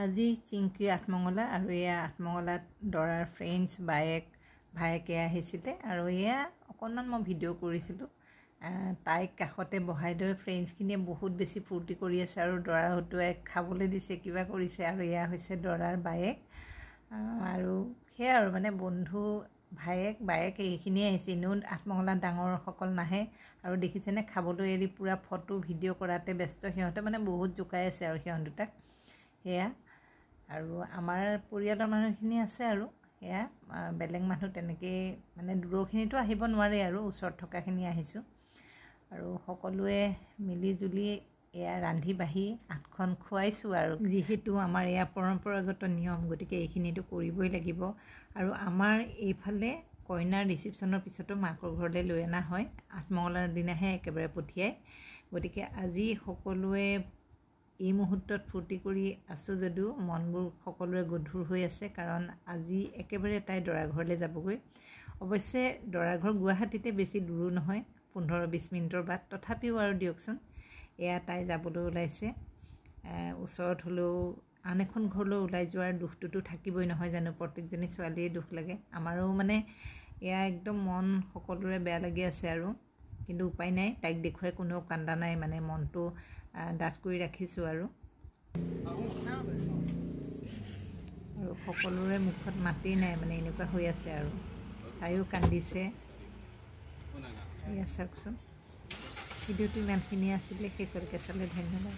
আজি চিংকি আঠমঙলা আৰু এয়া আঠমঙলাত দৰাৰ ফ্ৰেণ্ডছ ভায়েকে আহিছিলে আৰু এয়া অকণমান মই ভিডিঅ' কৰিছিলোঁ। তাইক কাষতে বহাই লৈ ফ্ৰেণ্ডছখিনিয়ে বহুত বেছি ফূৰ্তি কৰি আছে আৰু দৰাৰ হতুৱাই খাবলৈ দিছে, কিবা কৰিছে। আৰু এয়া হৈছে দৰাৰ বায়েক আৰু সেয়া আৰু মানে বন্ধু বায়েক এইখিনিয়ে আহিছে। এনেও আঠমঙলাত ডাঙৰসকল নাহে আৰু দেখিছেনে খাবলৈ এৰি পূৰা ফটো ভিডিঅ' কৰাতে ব্যস্ত। সিহঁতে মানে বহুত জোকাই আছে আৰু সিহঁত দুটাক। সেয়া আৰু আমাৰ পৰিয়ালৰ মানুহখিনি আছে আৰু সেয়া বেলেগ মানুহ তেনেকৈ মানে দূৰৰখিনিতো আহিব নোৱাৰে আৰু ওচৰত থকাখিনি আহিছোঁ। আৰু সকলোৱে মিলি জুলি এয়া ৰান্ধি বাঢ়ি আঠখন খুৱাইছোঁ আৰু যিহেতু আমাৰ এয়া পৰম্পৰাগত নিয়ম, গতিকে এইখিনিতো কৰিবই লাগিব। আৰু আমাৰ এইফালে কইনাৰ ৰিচিপশ্যনৰ পিছতো মাকৰ ঘৰলৈ লৈ অনা হয়, আঠমঙলাৰ দিনাহে একেবাৰে পঠিয়ায়। গতিকে আজি সকলোৱে এই মুহূৰ্তত ফূৰ্তি কৰি আছোঁ যদিও মনবোৰ সকলোৰে গধুৰ হৈ আছে, কাৰণ আজি একেবাৰে তাই দৰা ঘৰলৈ যাবগৈ। অৱশ্যে দৰা ঘৰ গুৱাহাটীতে, বেছি দূৰো নহয়, 15-20 মিনিটৰ বাট। তথাপিও আৰু দিয়কচোন, এয়া তাই যাবলৈ ওলাইছে। ওচৰত হ'লেও আন এখন ঘৰলৈ ওলাই যোৱাৰ দুখটোতো থাকিবই নহয় জানো, প্ৰত্যেকজনী ছোৱালীয়ে দুখ লাগে। আমাৰো মানে এয়া একদম মন সকলোৰে বেয়া লাগি আছে আৰু, কিন্তু উপায় নাই, তাইক দেখুৱাই কোনেও কান্দা নাই, মানে মনটো ডাঠ কৰি ৰাখিছোঁ আৰু সকলোৰে মুখত মাতেই নাই, মানে এনেকুৱা হৈ আছে আৰু তাইও কান্দিছে। এয়া চাওকচোন, ভিডিঅ'টো ইমানখিনি আছিলে, শেষলৈকে চালে ধন্যবাদ।